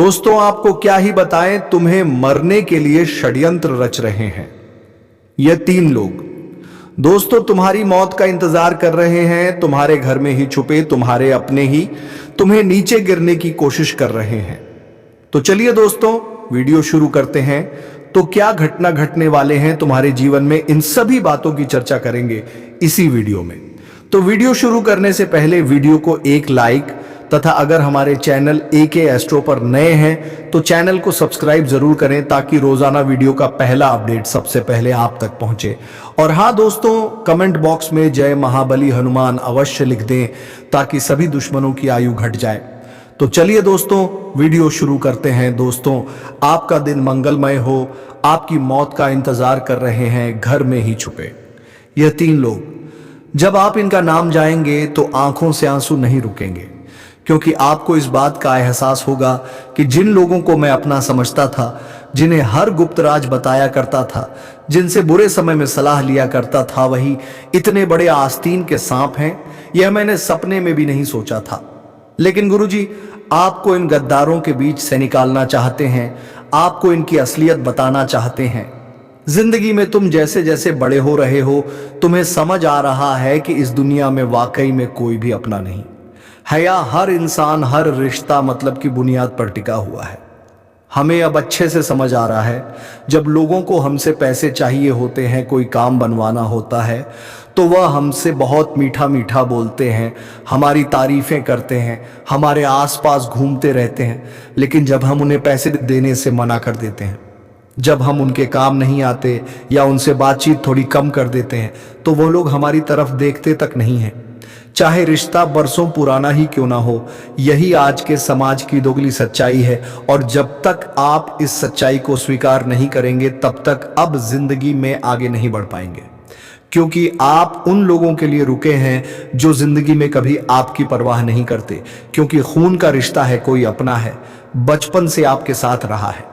दोस्तों आपको क्या ही बताएं, तुम्हें मरने के लिए षड्यंत्र रच रहे हैं ये 3 लोग। दोस्तों तुम्हारी मौत का इंतजार कर रहे हैं, तुम्हारे घर में ही छुपे, तुम्हारे अपने ही तुम्हें नीचे गिरने की कोशिश कर रहे हैं। तो चलिए दोस्तों वीडियो शुरू करते हैं। तो क्या घटना घटने वाले हैं तुम्हारे जीवन में, इन सभी बातों की चर्चा करेंगे इसी वीडियो में। तो वीडियो शुरू करने से पहले वीडियो को एक लाइक तथा अगर हमारे चैनल एके एस्ट्रो पर नए हैं तो चैनल को सब्सक्राइब जरूर करें ताकि रोजाना वीडियो का पहला अपडेट सबसे पहले आप तक पहुंचे। और हाँ दोस्तों, कमेंट बॉक्स में जय महाबली हनुमान अवश्य लिख दें ताकि सभी दुश्मनों की आयु घट जाए। तो चलिए दोस्तों वीडियो शुरू करते हैं। दोस्तों आपका दिन मंगलमय हो, आपकी मौत का इंतजार कर रहे हैं घर में ही छुपे यह 3 लोग। जब आप इनका नाम जाएंगे तो आंखों से आंसू नहीं रुकेंगे, क्योंकि आपको इस बात का एहसास होगा कि जिन लोगों को मैं अपना समझता था, जिन्हें हर गुप्त राज बताया करता था, जिनसे बुरे समय में सलाह लिया करता था, वही इतने बड़े आस्तीन के सांप हैं, यह मैंने सपने में भी नहीं सोचा था। लेकिन गुरुजी आपको इन गद्दारों के बीच से निकालना चाहते हैं, आपको इनकी असलियत बताना चाहते हैं। जिंदगी में तुम जैसे जैसे बड़े हो रहे हो, तुम्हें समझ आ रहा है कि इस दुनिया में वाकई में कोई भी अपना नहीं है, या हर इंसान हर रिश्ता मतलब की बुनियाद पर टिका हुआ है। हमें अब अच्छे से समझ आ रहा है, जब लोगों को हमसे पैसे चाहिए होते हैं, कोई काम बनवाना होता है, तो वह हमसे बहुत मीठा मीठा बोलते हैं, हमारी तारीफें करते हैं, हमारे आसपास घूमते रहते हैं। लेकिन जब हम उन्हें पैसे देने से मना कर देते हैं, जब हम उनके काम नहीं आते या उनसे बातचीत थोड़ी कम कर देते हैं, तो वो लोग हमारी तरफ देखते तक नहीं हैं, चाहे रिश्ता बरसों पुराना ही क्यों ना हो। यही आज के समाज की दोगली सच्चाई है, और जब तक आप इस सच्चाई को स्वीकार नहीं करेंगे तब तक अब जिंदगी में आगे नहीं बढ़ पाएंगे, क्योंकि आप उन लोगों के लिए रुके हैं जो जिंदगी में कभी आपकी परवाह नहीं करते, क्योंकि खून का रिश्ता है, कोई अपना है, बचपन से आपके साथ रहा है।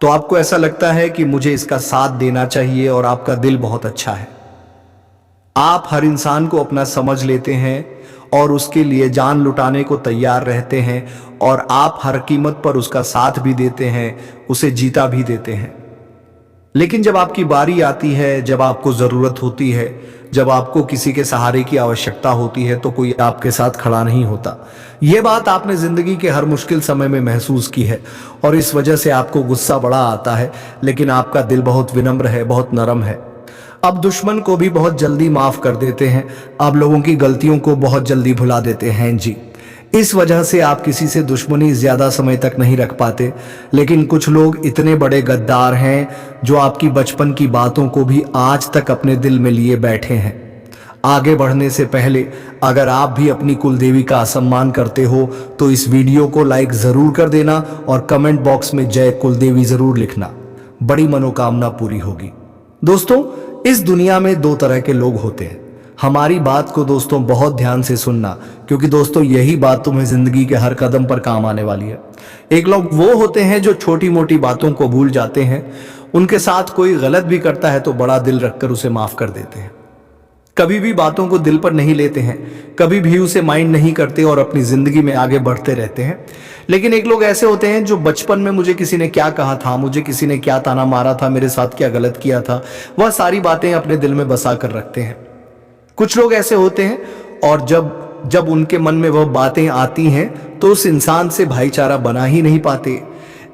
तो आपको ऐसा लगता है कि मुझे इसका साथ देना चाहिए, और आपका दिल बहुत अच्छा है, आप हर इंसान को अपना समझ लेते हैं और उसके लिए जान लुटाने को तैयार रहते हैं, और आप हर कीमत पर उसका साथ भी देते हैं, उसे जीता भी देते हैं। लेकिन जब आपकी बारी आती है, जब आपको जरूरत होती है, जब आपको किसी के सहारे की आवश्यकता होती है, तो कोई आपके साथ खड़ा नहीं होता। यह बात आपने जिंदगी के हर मुश्किल समय में महसूस की है, और इस वजह से आपको गुस्सा बड़ा आता है। लेकिन आपका दिल बहुत विनम्र है, बहुत नरम है। अब दुश्मन को भी बहुत जल्दी माफ कर देते हैं, आप लोगों की गलतियों को बहुत जल्दी भुला देते हैं जी। इस वजह से आप किसी से दुश्मनी ज्यादा समय तक नहीं रख पाते। लेकिन कुछ लोग इतने बड़े गद्दार हैं जो आपकी बचपन की बातों को भी आज तक अपने दिल में लिए बैठे हैं। आगे बढ़ने से पहले अगर आप भी अपनी कुलदेवी का असम्मान करते हो तो इस वीडियो को लाइक जरूर कर देना, और कमेंट बॉक्स में जय कुलदेवी जरूर लिखना, बड़ी मनोकामना पूरी होगी। दोस्तों इस दुनिया में 2 तरह के लोग होते हैं। हमारी बात को दोस्तों बहुत ध्यान से सुनना, क्योंकि दोस्तों यही बात तुम्हें जिंदगी के हर कदम पर काम आने वाली है। एक लोग वो होते हैं जो छोटी मोटी बातों को भूल जाते हैं, उनके साथ कोई गलत भी करता है तो बड़ा दिल रखकर उसे माफ कर देते हैं, कभी भी बातों को दिल पर नहीं लेते हैं, कभी भी उसे माइंड नहीं करते और अपनी जिंदगी में आगे बढ़ते रहते हैं। लेकिन एक लोग ऐसे होते हैं जो बचपन में मुझे किसी ने क्या कहा था, मुझे किसी ने क्या ताना मारा था, मेरे साथ क्या गलत किया था, वह सारी बातें अपने दिल में बसा कर रखते हैं। कुछ लोग ऐसे होते हैं और जब उनके मन में वह बातें आती हैं तो उस इंसान से भाईचारा बना ही नहीं पाते।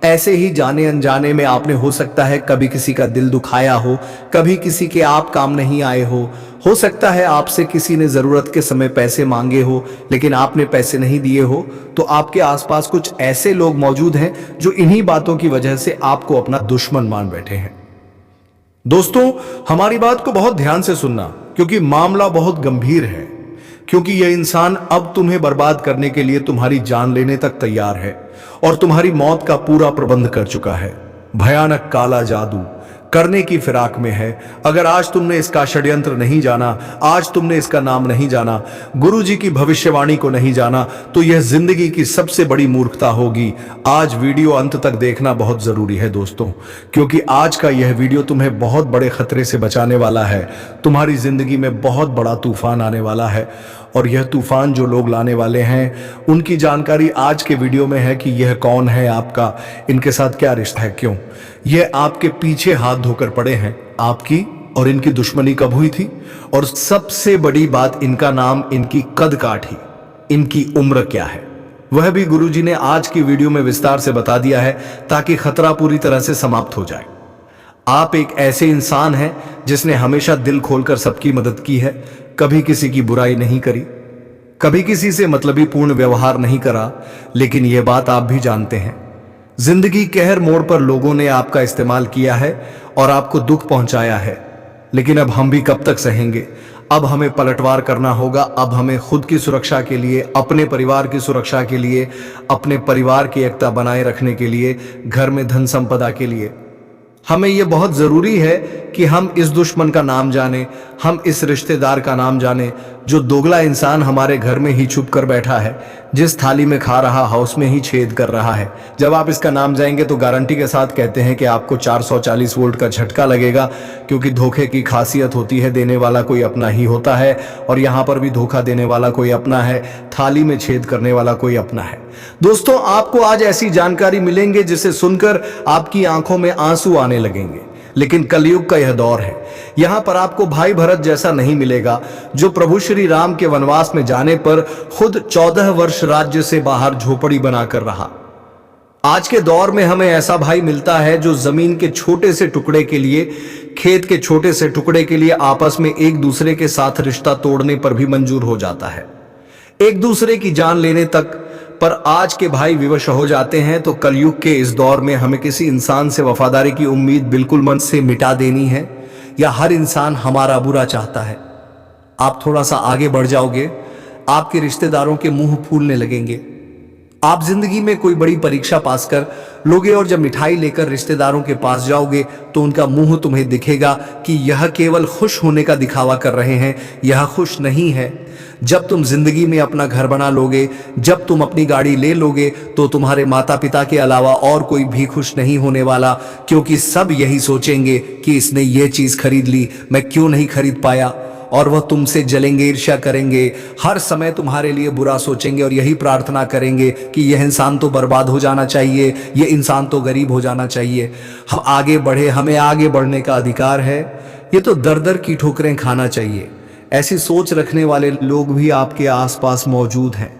ऐसे ही जाने अनजाने में आपने हो सकता है कभी किसी का दिल दुखाया हो, कभी किसी के आप काम नहीं आए हो सकता है आपसे किसी ने जरूरत के समय पैसे मांगे हो लेकिन आपने पैसे नहीं दिए हो। तो आपके आसपास कुछ ऐसे लोग मौजूद हैं जो इन्हीं बातों की वजह से आपको अपना दुश्मन मान बैठे हैं। दोस्तों हमारी बात को बहुत ध्यान से सुनना, क्योंकि मामला बहुत गंभीर है, क्योंकि यह इंसान अब तुम्हें बर्बाद करने के लिए तुम्हारी जान लेने तक तैयार है और तुम्हारी मौत का पूरा प्रबंध कर चुका है। भयानक काला जादू, करने की फिराक में है। अगर आज तुमने इसका षड्यंत्र नहीं जाना, आज तुमने इसका नाम नहीं जाना, गुरु जी की भविष्यवाणी को नहीं जाना, तो यह जिंदगी की सबसे बड़ी मूर्खता होगी। आज वीडियो अंत तक देखना बहुत जरूरी है दोस्तों, क्योंकि आज का यह वीडियो तुम्हें बहुत बड़े खतरे से बचाने वाला है। तुम्हारी जिंदगी में बहुत बड़ा तूफान आने वाला है, और यह तूफान जो लोग लाने वाले हैं उनकी जानकारी आज के वीडियो में है कि यह कौन है, आपका इनके साथ क्या रिश्ता है, क्यों यह आपके पीछे हाथ धोकर पड़े हैं। आपकी और इनकी दुश्मनी कब हुई थी, और सबसे बड़ी बात, इनका नाम, इनकी कद काठी, इनकी उम्र क्या है, वह भी गुरुजी ने आज की वीडियो में विस्तार से बता दिया है, ताकि खतरा पूरी तरह से समाप्त हो जाए। आप एक ऐसे इंसान हैं जिसने हमेशा दिल खोलकर सबकी मदद की है, कभी किसी की बुराई नहीं करी, कभी किसी से मतलबी पूर्ण व्यवहार नहीं करा। लेकिन यह बात आप भी जानते हैं, जिंदगी के हर मोड़ पर लोगों ने आपका इस्तेमाल किया है और आपको दुख पहुंचाया है। लेकिन अब हम भी कब तक सहेंगे? अब हमें पलटवार करना होगा। अब हमें खुद की सुरक्षा के लिए, अपने परिवार की सुरक्षा के लिए, अपने परिवार की एकता बनाए रखने के लिए, घर में धन संपदा के लिए हमें यह बहुत जरूरी है कि हम इस दुश्मन का नाम जाने, हम इस रिश्तेदार का नाम जाने जो दोगला इंसान हमारे घर में ही छुप कर बैठा है, जिस थाली में खा रहा हाउस में ही छेद कर रहा है। जब आप इसका नाम जाएंगे तो गारंटी के साथ कहते हैं कि आपको 440 वोल्ट का झटका लगेगा, क्योंकि धोखे की खासियत होती है, देने वाला कोई अपना ही होता है, और यहां पर भी धोखा देने वाला कोई अपना है, थाली में छेद करने वाला कोई अपना है। दोस्तों, आपको आज ऐसी जानकारी मिलेंगे जिसे सुनकर आपकी आंखों में आंसू आने लगेंगे। लेकिन कलयुग का यह दौर है, यहां पर आपको भाई भरत जैसा नहीं मिलेगा, जो प्रभु श्री राम के वनवास में जाने पर खुद 14 वर्ष राज्य से बाहर झोपड़ी बनाकर रहा। आज के दौर में हमें ऐसा भाई मिलता है जो जमीन के छोटे से टुकड़े के लिए, खेत के छोटे से टुकड़े के लिए आपस में एक दूसरे के साथ रिश्ता तोड़ने पर भी मंजूर हो जाता है, एक दूसरे की जान लेने तक। पर आज के भाई विवश हो जाते हैं। तो कलयुग के इस दौर में हमें किसी इंसान से वफादारी की उम्मीद बिल्कुल मन से मिटा देनी है, या हर इंसान हमारा बुरा चाहता है। आप थोड़ा सा आगे बढ़ जाओगे, आपके रिश्तेदारों के मुंह फूलने लगेंगे। आप जिंदगी में कोई बड़ी परीक्षा पास कर लोगे, और जब मिठाई लेकर रिश्तेदारों के पास जाओगे तो उनका मुंह तुम्हें दिखेगा कि यह केवल खुश होने का दिखावा कर रहे हैं, यह खुश नहीं है। जब तुम जिंदगी में अपना घर बना लोगे, जब तुम अपनी गाड़ी ले लोगे, तो तुम्हारे माता पिता के अलावा और कोई भी खुश नहीं होने वाला, क्योंकि सब यही सोचेंगे कि इसने ये चीज खरीद ली, मैं क्यों नहीं खरीद पाया, और वह तुमसे जलेंगे, ईर्ष्या करेंगे, हर समय तुम्हारे लिए बुरा सोचेंगे, और यही प्रार्थना करेंगे कि यह इंसान तो बर्बाद हो जाना चाहिए, यह इंसान तो गरीब हो जाना चाहिए। हम आगे बढ़े, हमें आगे बढ़ने का अधिकार है, ये तो दर दर की ठोकरें खाना चाहिए। ऐसी सोच रखने वाले लोग भी आपके आसपास मौजूद हैं।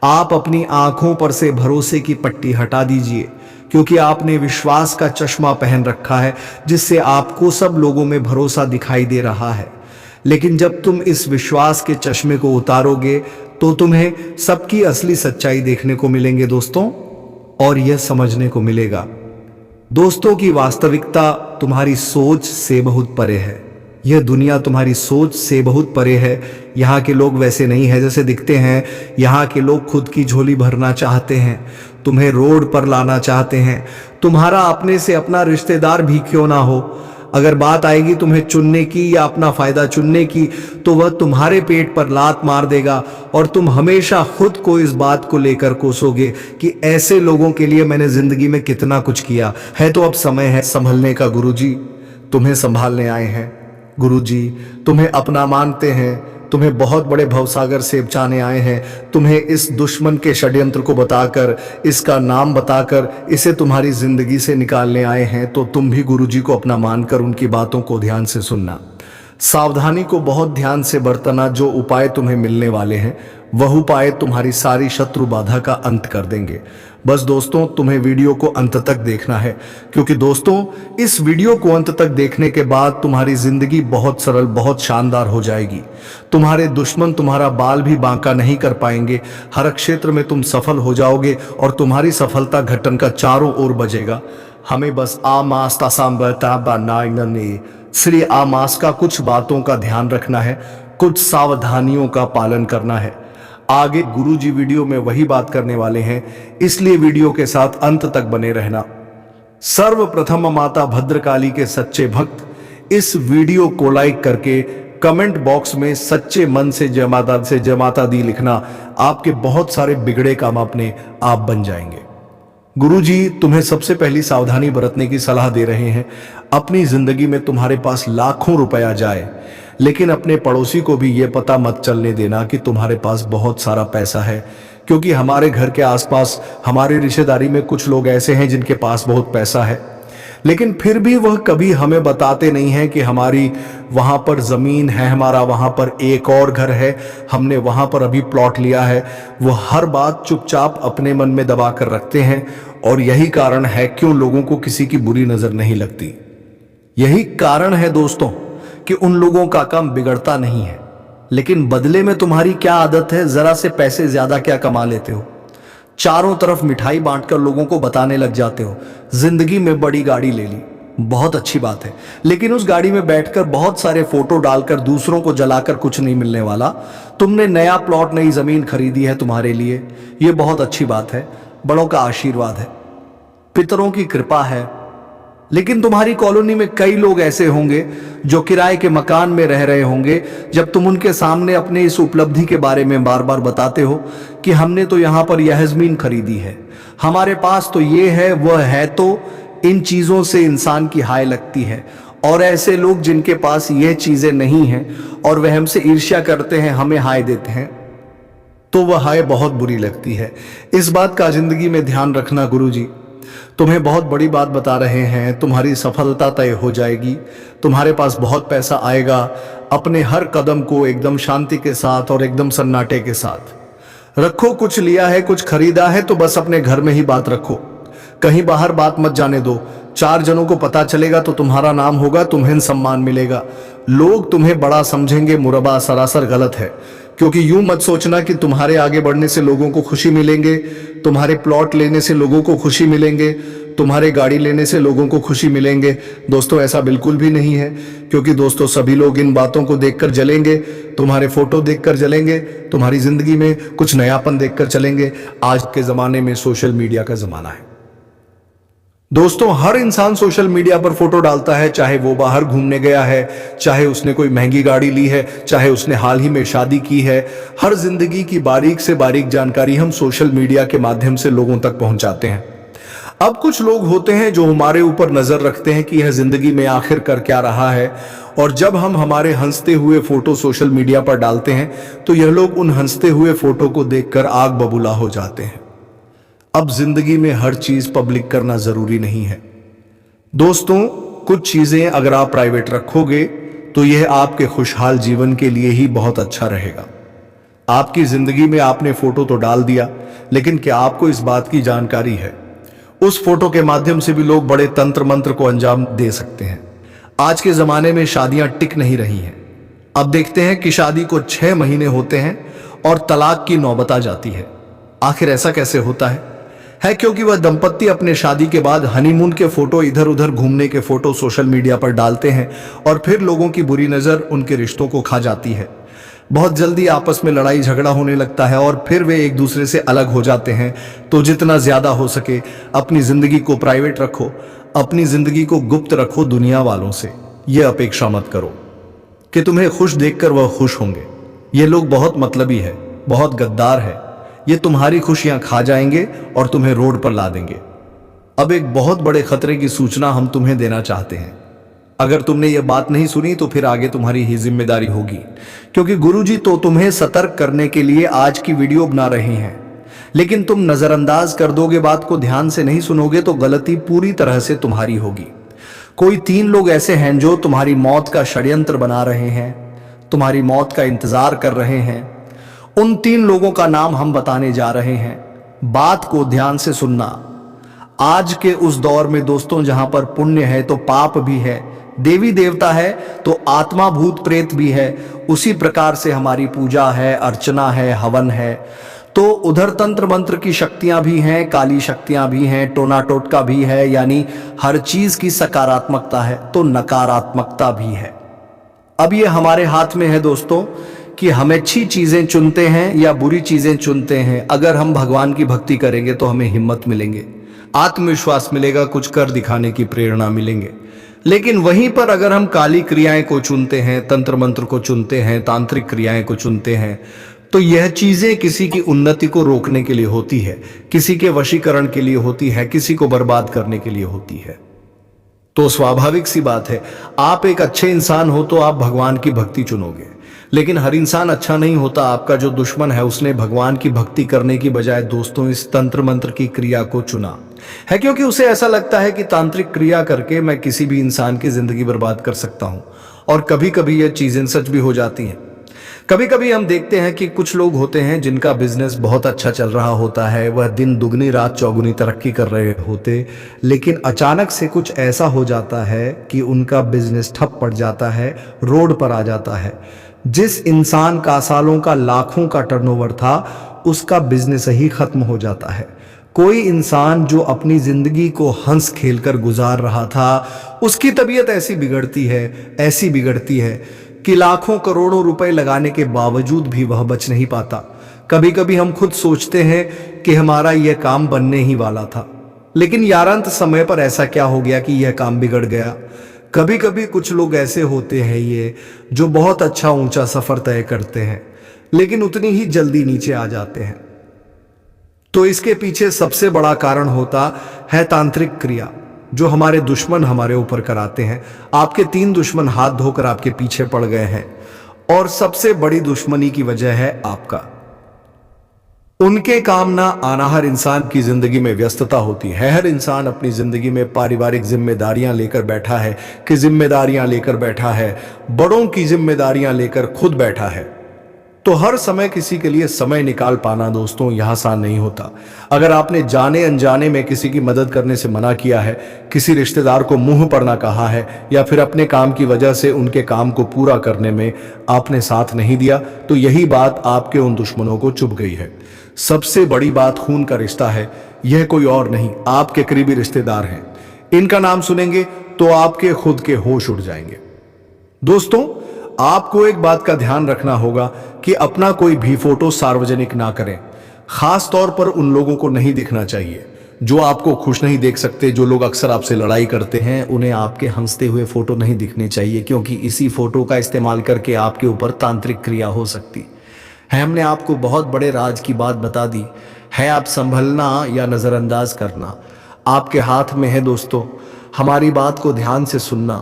आप अपनी आंखों पर से भरोसे की पट्टी हटा दीजिए, क्योंकि आपने विश्वास का चश्मा पहन रखा है, जिससे आपको सब लोगों में भरोसा दिखाई दे रहा है। लेकिन जब तुम इस विश्वास के चश्मे को उतारोगे तो तुम्हें सबकी असली सच्चाई देखने को मिलेंगे दोस्तों, और यह समझने को मिलेगा दोस्तों की वास्तविकता तुम्हारी सोच से बहुत परे है। यह दुनिया तुम्हारी सोच से बहुत परे है। यहाँ के लोग वैसे नहीं है जैसे दिखते हैं। यहाँ के लोग खुद की झोली भरना चाहते हैं, तुम्हें रोड पर लाना चाहते हैं। तुम्हारा अपने से अपना रिश्तेदार भी क्यों ना हो, अगर बात आएगी तुम्हें चुनने की या अपना फायदा चुनने की, तो वह तुम्हारे पेट पर लात मार देगा, और तुम हमेशा खुद को इस बात को लेकर कोसोगे कि ऐसे लोगों के लिए मैंने जिंदगी में कितना कुछ किया है। तो अब समय है संभलने का। गुरुजी तुम्हें संभालने आए हैं। गुरुजी तुम्हें अपना मानते हैं, तुम्हें बहुत बड़े भवसागर से बचाने आए हैं। तुम्हें इस दुश्मन के षड्यंत्र को बताकर, इसका नाम बताकर इसे तुम्हारी जिंदगी से निकालने आए हैं। तो तुम भी गुरुजी को अपना मानकर उनकी बातों को ध्यान से सुनना, सावधानी को बहुत ध्यान से बरतना। जो उपाय तुम्हें मिलने वाले हैं वह उपाय तुम्हारी सारी शत्रु बाधा का अंत कर देंगे। बस दोस्तों तुम्हें वीडियो को अंत तक देखना है, क्योंकि दोस्तों इस वीडियो को अंत तक देखने के बाद तुम्हारी जिंदगी बहुत सरल, बहुत शानदार हो जाएगी। तुम्हारे दुश्मन तुम्हारा बाल भी बांका नहीं कर पाएंगे। हर क्षेत्र में तुम सफल हो जाओगे, और तुम्हारी सफलता घटन का चारों ओर बजेगा। हमें बस श्री आमास का कुछ बातों का ध्यान रखना है, कुछ सावधानियों का पालन करना है। आगे गुरुजी वीडियो में वही बात करने वाले हैं, इसलिए वीडियो के साथ अंत तक बने रहना। सर्वप्रथम माता भद्रकाली के सच्चे भक्त इस वीडियो को लाइक करके कमेंट बॉक्स में सच्चे मन से जय माता दी लिखना। आपके बहुत सारे बिगड़े काम अपने आप बन जाएंगे। गुरुजी तुम्हें सबसे पहली सावधानी बरतने की सलाह दे रहे हैं। अपनी जिंदगी में तुम्हारे पास लाखों रुपया जाए, लेकिन अपने पड़ोसी को भी यह पता मत चलने देना कि तुम्हारे पास बहुत सारा पैसा है, क्योंकि हमारे घर के आसपास हमारी रिश्तेदारी में कुछ लोग ऐसे हैं जिनके पास बहुत पैसा है, लेकिन फिर भी वह कभी हमें बताते नहीं हैं कि हमारी वहां पर जमीन है, हमारा वहां पर एक और घर है, हमने वहां पर अभी प्लॉट लिया है। वह हर बात चुपचाप अपने मन में दबा कर रखते हैं, और यही कारण है क्यों लोगों को किसी की बुरी नजर नहीं लगती। यही कारण है दोस्तों कि उन लोगों का काम बिगड़ता नहीं है, लेकिन बदले में तुम्हारी क्या आदत है, जरा से पैसे ज्यादा क्या कमा लेते हो, चारों तरफ मिठाई बांटकर लोगों को बताने लग जाते हो। जिंदगी में बड़ी गाड़ी ले ली, बहुत अच्छी बात है, लेकिन उस गाड़ी में बैठकर बहुत सारे फोटो डालकर दूसरों को जलाकर कुछ नहीं मिलने वाला। तुमने नया प्लॉट, नई जमीन खरीदी है तुम्हारे लिए, यह बहुत अच्छी बात है, बड़ों का आशीर्वाद है, पितरों की कृपा है। लेकिन तुम्हारी कॉलोनी में कई लोग ऐसे होंगे जो किराए के मकान में रह रहे होंगे। जब तुम उनके सामने अपने इस उपलब्धि के बारे में बार बार बताते हो कि हमने तो यहां पर यह जमीन खरीदी है, हमारे पास तो ये है वह है, तो इन चीजों से इंसान की हाय लगती है। और ऐसे लोग जिनके पास यह चीजें नहीं हैं और वह हमसे ईर्ष्या करते हैं, हमें हाय देते हैं, तो वह हाय बहुत बुरी लगती है। इस बात का जिंदगी में ध्यान रखना। गुरुजी तुम्हें बहुत बड़ी बात बता रहे हैं, तुम्हारी सफलता तय हो जाएगी, तुम्हारे पास बहुत पैसा आएगा। अपने हर कदम को एकदम शांति के साथ और एकदम सन्नाटे के साथ रखो। कुछ लिया है, कुछ खरीदा है, तो बस अपने घर में ही बात रखो, कहीं बाहर बात मत जाने दो। 4 जनों को पता चलेगा तो तुम्हारा नाम होगा, तुम्हें सम्मान मिलेगा, लोग तुम्हें बड़ा समझेंगे। मुरबा सरासर गलत है, क्योंकि यूं मत सोचना कि तुम्हारे आगे बढ़ने से लोगों को खुशी मिलेंगे, तुम्हारे प्लॉट लेने से लोगों को खुशी मिलेंगे, तुम्हारे गाड़ी लेने से लोगों को खुशी मिलेंगे। दोस्तों ऐसा बिल्कुल भी नहीं है, क्योंकि दोस्तों सभी लोग इन बातों को देखकर जलेंगे, तुम्हारे फोटो देखकर जलेंगे, तुम्हारी जिंदगी में कुछ नयापन देखकर चलेंगे। आज के जमाने में सोशल मीडिया का जमाना है दोस्तों। हर इंसान सोशल मीडिया पर फोटो डालता है, चाहे वो बाहर घूमने गया है, चाहे उसने कोई महंगी गाड़ी ली है, चाहे उसने हाल ही में शादी की है। हर जिंदगी की बारीक से बारीक जानकारी हम सोशल मीडिया के माध्यम से लोगों तक पहुंचाते हैं। अब कुछ लोग होते हैं जो हमारे ऊपर नजर रखते हैं कि यह जिंदगी में आखिर कर क्या रहा है, और जब हम हमारे हंसते हुए फोटो सोशल मीडिया पर डालते हैं तो यह लोग उन हंसते हुए फोटो को देखकर आग बबूला हो जाते हैं। अब जिंदगी में हर चीज पब्लिक करना जरूरी नहीं है दोस्तों। कुछ चीजें अगर आप प्राइवेट रखोगे तो यह आपके खुशहाल जीवन के लिए ही बहुत अच्छा रहेगा। आपकी जिंदगी में आपने फोटो तो डाल दिया, लेकिन क्या आपको इस बात की जानकारी है उस फोटो के माध्यम से भी लोग बड़े तंत्र मंत्र को अंजाम दे सकते हैं। आज के जमाने में शादियां टिक नहीं रही हैं। अब देखते हैं कि शादी को 6 महीने होते हैं और तलाक की नौबत आ जाती है। आखिर ऐसा कैसे होता है क्योंकि वह दंपत्ति अपने शादी के बाद हनीमून के फोटो, इधर उधर घूमने के फोटो सोशल मीडिया पर डालते हैं, और फिर लोगों की बुरी नजर उनके रिश्तों को खा जाती है। बहुत जल्दी आपस में लड़ाई झगड़ा होने लगता है और फिर वे एक दूसरे से अलग हो जाते हैं। तो जितना ज्यादा हो सके अपनी जिंदगी को प्राइवेट रखो, अपनी जिंदगी को गुप्त रखो। दुनिया वालों से यह अपेक्षा मत करो कि तुम्हें खुश देखकर वह खुश होंगे। ये लोग बहुत मतलबी है, बहुत गद्दार है, ये तुम्हारी खुशियां खा जाएंगे और तुम्हें रोड पर ला देंगे। अब एक बहुत बड़े खतरे की सूचना हम तुम्हें देना चाहते हैं। अगर तुमने ये बात नहीं सुनी तो फिर आगे तुम्हारी ही जिम्मेदारी होगी, क्योंकि गुरुजी तो तुम्हें सतर्क करने के लिए आज की वीडियो बना रहे हैं। लेकिन तुम नजरअंदाज कर दोगे, बात को ध्यान से नहीं सुनोगे तो गलती पूरी तरह से तुम्हारी होगी। कोई 3 लोग ऐसे हैं जो तुम्हारी मौत का षड्यंत्र बना रहे हैं, तुम्हारी मौत का इंतजार कर रहे हैं। उन 3 लोगों का नाम हम बताने जा रहे हैं। बात को ध्यान से सुनना। आज के उस दौर में दोस्तों जहां पर पुण्य है तो पाप भी है, देवी देवता है तो आत्मा भूत प्रेत भी है, उसी प्रकार से हमारी पूजा है, अर्चना है, हवन है। तो उधर तंत्र मंत्र की शक्तियां भी हैं, काली शक्तियां भी हैं, टोना टोटका भी है, यानी हर चीज की सकारात्मकता है तो नकारात्मकता भी है। अब ये हमारे हाथ में है दोस्तों कि हम अच्छी चीजें चुनते हैं या बुरी चीजें चुनते हैं। अगर हम भगवान की भक्ति करेंगे तो हमें हिम्मत मिलेंगे, आत्मविश्वास मिलेगा, कुछ कर दिखाने की प्रेरणा मिलेंगे। लेकिन वहीं पर अगर हम काली क्रियाएं को चुनते हैं, तंत्र मंत्र को चुनते हैं, तांत्रिक क्रियाएं को चुनते हैं, तो यह चीजें किसी की उन्नति को रोकने के लिए होती है, किसी के वशीकरण के लिए होती है, किसी को बर्बाद करने के लिए होती है। तो स्वाभाविक सी बात है, आप एक अच्छे इंसान हो तो आप भगवान की भक्ति चुनोगे। लेकिन हर इंसान अच्छा नहीं होता। आपका जो दुश्मन है उसने भगवान की भक्ति करने की बजाय दोस्तों इस तंत्र मंत्र की क्रिया को चुना है, क्योंकि उसे ऐसा लगता है कि तांत्रिक क्रिया करके मैं किसी भी इंसान की जिंदगी बर्बाद कर सकता हूं। और कभी कभी यह चीजें सच भी हो जाती हैं। कभी कभी हम देखते हैं कि कुछ लोग होते हैं जिनका बिजनेस बहुत अच्छा चल रहा होता है, वह दिन दुगनी रात चौगुनी तरक्की कर रहे होते, लेकिन अचानक से कुछ ऐसा हो जाता है कि उनका बिजनेस ठप पड़ जाता है, रोड पर आ जाता है। जिस इंसान का सालों का लाखों का टर्नओवर था, उसका बिजनेस ही खत्म हो जाता है। कोई इंसान जो अपनी जिंदगी को हंस खेल कर गुजार रहा था, उसकी तबीयत ऐसी बिगड़ती है कि लाखों करोड़ों रुपए लगाने के बावजूद भी वह बच नहीं पाता। कभी कभी हम खुद सोचते हैं कि हमारा यह काम बनने ही वाला था, लेकिन यारंत समय पर ऐसा क्या हो गया कि यह काम बिगड़ गया। कभी कभी कुछ लोग ऐसे होते हैं ये जो बहुत अच्छा ऊंचा सफर तय करते हैं, लेकिन उतनी ही जल्दी नीचे आ जाते हैं। तो इसके पीछे सबसे बड़ा कारण होता है तांत्रिक क्रिया, जो हमारे दुश्मन हमारे ऊपर कराते हैं। आपके 3 दुश्मन हाथ धोकर आपके पीछे पड़ गए हैं, और सबसे बड़ी दुश्मनी की वजह है आपका। उनके काम ना आना। हर इंसान की जिंदगी में व्यस्तता होती है। हर इंसान अपनी जिंदगी में पारिवारिक जिम्मेदारियां लेकर बैठा है, बड़ों की जिम्मेदारियां लेकर खुद बैठा है। तो हर समय किसी के लिए समय निकाल पाना दोस्तों यह आसान नहीं होता। अगर आपने जाने अनजाने में किसी की मदद करने से मना किया है, किसी रिश्तेदार को मुंह पर ना कहा है, या फिर अपने काम की वजह से उनके काम को पूरा करने में आपने साथ नहीं दिया, तो यही बात आपके उन दुश्मनों को चुभ गई है। सबसे बड़ी बात खून का रिश्ता है। यह कोई और नहीं, आपके करीबी रिश्तेदार हैं। इनका नाम सुनेंगे तो आपके खुद के होश उड़ जाएंगे। दोस्तों, आपको एक बात का ध्यान रखना होगा कि अपना कोई भी फोटो सार्वजनिक ना करें। खास तौर पर उन लोगों को नहीं दिखना चाहिए जो आपको खुश नहीं देख सकते। जो लोग अक्सर आपसे लड़ाई करते हैं, उन्हें आपके हंसते हुए फोटो नहीं दिखने चाहिए, क्योंकि इसी फोटो का इस्तेमाल करके आपके ऊपर तांत्रिक क्रिया हो सकती है। हमने आपको बहुत बड़े राज की बात बता दी है। आप संभलना या नजरअंदाज करना आपके हाथ में है। दोस्तों, हमारी बात को ध्यान से सुनना।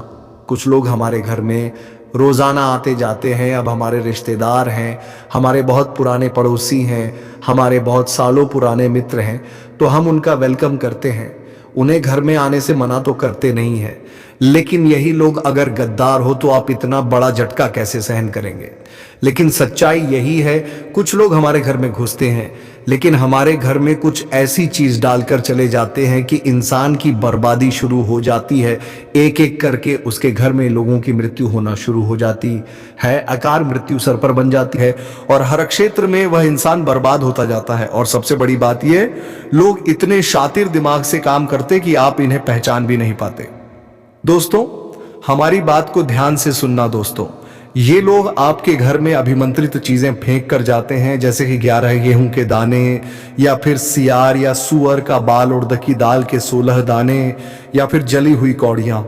कुछ लोग हमारे घर में रोजाना आते जाते हैं। अब हमारे रिश्तेदार हैं, हमारे बहुत पुराने पड़ोसी हैं, हमारे बहुत सालों पुराने मित्र हैं, तो हम उनका वेलकम करते हैं। उन्हें घर में आने से मना तो करते नहीं हैं, लेकिन यही लोग अगर गद्दार हो तो आप इतना बड़ा झटका कैसे सहन करेंगे। लेकिन सच्चाई यही है, कुछ लोग हमारे घर में घुसते हैं, लेकिन हमारे घर में कुछ ऐसी चीज डालकर चले जाते हैं कि इंसान की बर्बादी शुरू हो जाती है। एक एक करके उसके घर में लोगों की मृत्यु होना शुरू हो जाती है। अकाल मृत्यु सर पर बन जाती है और हर क्षेत्र में वह इंसान बर्बाद होता जाता है। और सबसे बड़ी बात यह, लोग इतने शातिर दिमाग से काम करते कि आप इन्हें पहचान भी नहीं पाते। दोस्तों, हमारी बात को ध्यान से सुनना। दोस्तों, ये लोग आपके घर में अभिमंत्रित चीजें फेंक कर जाते हैं, जैसे कि 11 गेहूं के दाने, या फिर सियार या सुअर का बाल, उड़द की दाल के 16 दाने, या फिर जली हुई कौड़ियां।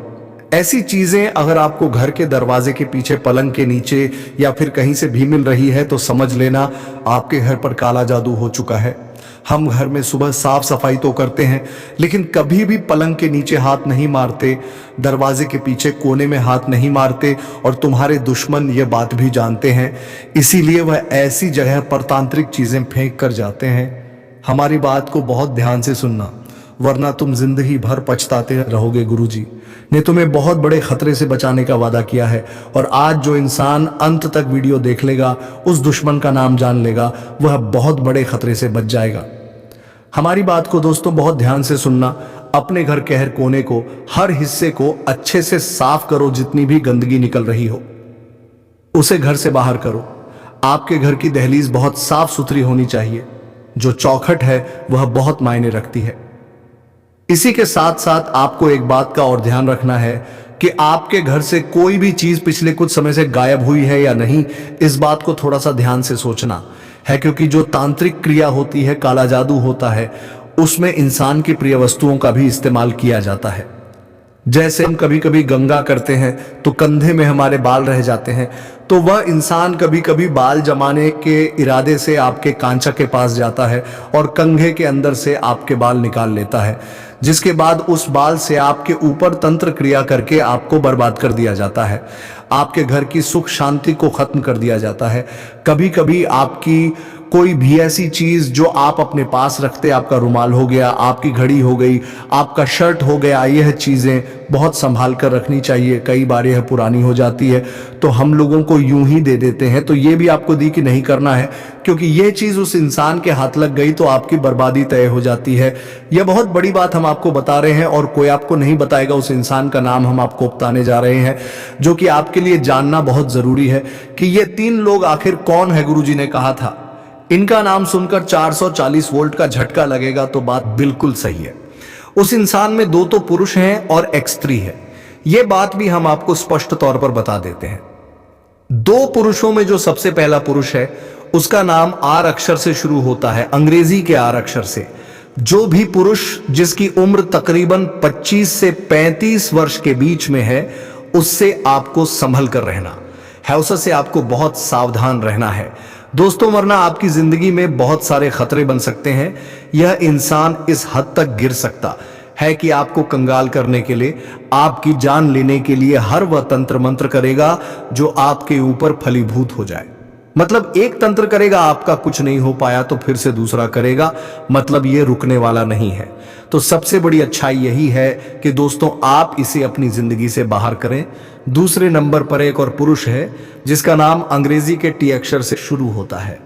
ऐसी चीजें अगर आपको घर के दरवाजे के पीछे, पलंग के नीचे या फिर कहीं से भी मिल रही है, तो समझ लेना आपके घर पर काला जादू हो चुका है। हम घर में सुबह साफ सफाई तो करते हैं, लेकिन कभी भी पलंग के नीचे हाथ नहीं मारते, दरवाजे के पीछे कोने में हाथ नहीं मारते, और तुम्हारे दुश्मन ये बात भी जानते हैं, इसीलिए वह ऐसी जगह पर तांत्रिक चीजें फेंक कर जाते हैं। हमारी बात को बहुत ध्यान से सुनना, वरना तुम जिंदगी भर पछताते रहोगे। गुरुजी ने तुम्हें बहुत बड़े खतरे से बचाने का वादा किया है, और आज जो इंसान अंत तक वीडियो देख लेगा, उस दुश्मन का नाम जान लेगा, वह बहुत बड़े खतरे से बच जाएगा। हमारी बात को दोस्तों बहुत ध्यान से सुनना। अपने घर के हर कोने को, हर हिस्से को अच्छे से साफ करो। जितनी भी गंदगी निकल रही हो उसे घर से बाहर करो। आपके घर की दहलीज बहुत साफ सुथरी होनी चाहिए। जो चौखट है वह बहुत मायने रखती है। इसी के साथ साथ आपको एक बात का और ध्यान रखना है कि आपके घर से कोई भी चीज पिछले कुछ समय से गायब हुई है या नहीं, इस बात को थोड़ा सा ध्यान से सोचना है, क्योंकि जो तांत्रिक क्रिया होती है, काला जादू होता है, उसमें इंसान की प्रिय वस्तुओं का भी इस्तेमाल किया जाता है। जैसे हम कभी कभी गंगा करते हैं तो कंधे में हमारे बाल रह जाते हैं, तो वह इंसान कभी कभी बाल जमाने के इरादे से आपके कांचा के पास जाता है और कंघे के अंदर से आपके बाल निकाल लेता है, जिसके बाद उस बाल से आपके ऊपर तंत्र क्रिया करके आपको बर्बाद कर दिया जाता है, आपके घर की सुख शांति को खत्म कर दिया जाता है। कभी कभी आपकी कोई भी ऐसी चीज जो आप अपने पास रखते, आपका रुमाल हो गया, आपकी घड़ी हो गई, आपका शर्ट हो गया, यह चीजें बहुत संभाल कर रखनी चाहिए। कई बार यह पुरानी हो जाती है तो हम लोगों को यूं ही दे देते हैं, तो ये भी आपको दी कि नहीं करना है, क्योंकि यह चीज उस इंसान के हाथ लग गई तो आपकी बर्बादी तय हो जाती है। यह बहुत बड़ी बात हम आपको बता रहे हैं और कोई आपको नहीं बताएगा। उस इंसान का नाम हम आपको बताने जा रहे हैं जो कि आपके लिए जानना बहुत जरूरी है कि ये 3 लोग आखिर कौन है। गुरुजी ने कहा था इनका नाम सुनकर 440 वोल्ट का झटका लगेगा, तो बात बिल्कुल सही है। उस इंसान में 2 तो पुरुष हैं और एक स्त्री है। यह बात भी हम आपको स्पष्ट तौर पर बता देते हैं। 2 पुरुषों में जो सबसे पहला पुरुष है उसका नाम आर अक्षर से शुरू होता है, अंग्रेजी के आर अक्षर से। जो भी पुरुष जिसकी उम्र तकरीबन 25 से 35 वर्ष के बीच में है, उससे आपको संभल कर रहना है, उससे आपको बहुत सावधान रहना है। दोस्तों, वरना आपकी जिंदगी में बहुत सारे खतरे बन सकते हैं। यह इंसान इस हद तक गिर सकता है कि आपको कंगाल करने के लिए, आपकी जान लेने के लिए हर वह तंत्र मंत्र करेगा जो आपके ऊपर फलीभूत हो जाए। मतलब एक तंत्र करेगा, आपका कुछ नहीं हो पाया तो फिर से दूसरा करेगा, मतलब ये रुकने वाला नहीं है। तो सबसे बड़ी अच्छाई यही है कि दोस्तों आप इसे अपनी जिंदगी से बाहर करें। दूसरे नंबर पर एक और पुरुष है जिसका नाम अंग्रेजी के टी अक्षर से शुरू होता है।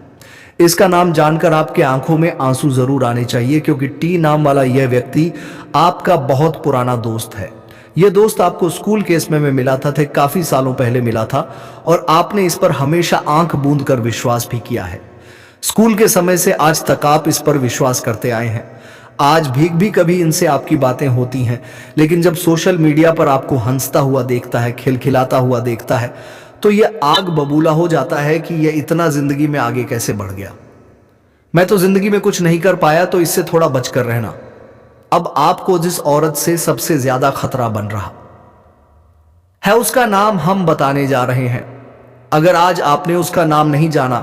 इसका नाम जानकर आपके आंखों में आंसू जरूर आने चाहिए, क्योंकि टी नाम वाला यह व्यक्ति आपका बहुत पुराना दोस्त है। यह दोस्त आपको स्कूल के समय में मिला था, काफी सालों पहले मिला था और आपने इस पर हमेशा आंख बूंद कर विश्वास भी किया है। स्कूल के समय से आज तक आप इस पर विश्वास करते आए हैं। आज भी कभी इनसे आपकी बातें होती हैं, लेकिन जब सोशल मीडिया पर आपको हंसता हुआ देखता है, खिलखिलाता हुआ देखता है, तो यह आग बबूला हो जाता है कि यह इतना जिंदगी में आगे कैसे बढ़ गया। मैं तो जिंदगी में कुछ नहीं कर पाया, तो इससे थोड़ा बचकर रहना। अब आपको जिस औरत से सबसे ज्यादा खतरा बन रहा है उसका नाम हम बताने जा रहे हैं। अगर आज आपने उसका नाम नहीं जाना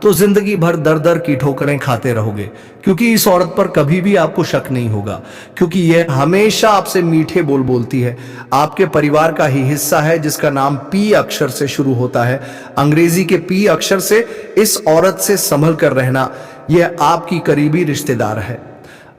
तो जिंदगी भर दर दर की ठोकरें खाते रहोगे, क्योंकि इस औरत पर कभी भी आपको शक नहीं होगा, क्योंकि यह हमेशा आपसे मीठे बोल बोलती है। आपके परिवार का ही हिस्सा है जिसका नाम पी अक्षर से शुरू होता है, अंग्रेजी के पी अक्षर से। इस औरत से संभल कर रहना, यह आपकी करीबी रिश्तेदार है।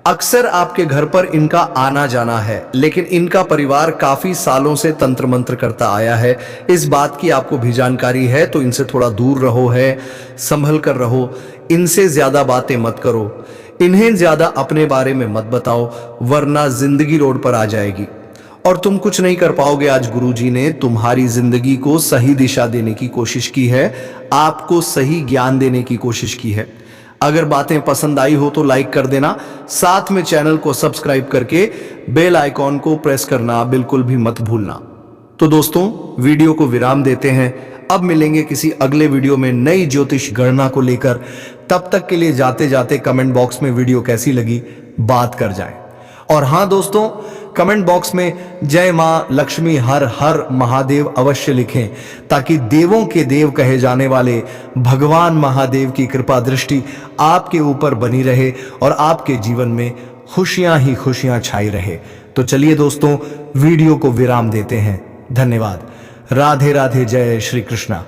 अक्सर आपके घर पर इनका आना जाना है, लेकिन इनका परिवार काफी सालों से तंत्र मंत्र करता आया है। इस बात की आपको भी जानकारी है, तो इनसे थोड़ा दूर रहो, है संभल कर रहो। इनसे ज्यादा बातें मत करो, इन्हें ज्यादा अपने बारे में मत बताओ, वरना जिंदगी रोड पर आ जाएगी और तुम कुछ नहीं कर पाओगे। आज गुरुजी ने तुम्हारी जिंदगी को सही दिशा देने की कोशिश की है, आपको सही ज्ञान देने की कोशिश की है। अगर बातें पसंद आई हो तो लाइक कर देना, साथ में चैनल को सब्सक्राइब करके बेल आइकॉन को प्रेस करना बिल्कुल भी मत भूलना। तो दोस्तों, वीडियो को विराम देते हैं। अब मिलेंगे किसी अगले वीडियो में नई ज्योतिष गणना को लेकर। तब तक के लिए जाते जाते कमेंट बॉक्स में वीडियो कैसी लगी बात कर जाएं। और हाँ दोस्तों, कमेंट बॉक्स में जय मां लक्ष्मी हर हर महादेव अवश्य लिखें, ताकि देवों के देव कहे जाने वाले भगवान महादेव की कृपा दृष्टि आपके ऊपर बनी रहे और आपके जीवन में खुशियां ही खुशियां छाई रहे। तो चलिए दोस्तों, वीडियो को विराम देते हैं। धन्यवाद। राधे राधे, जय श्री कृष्णा।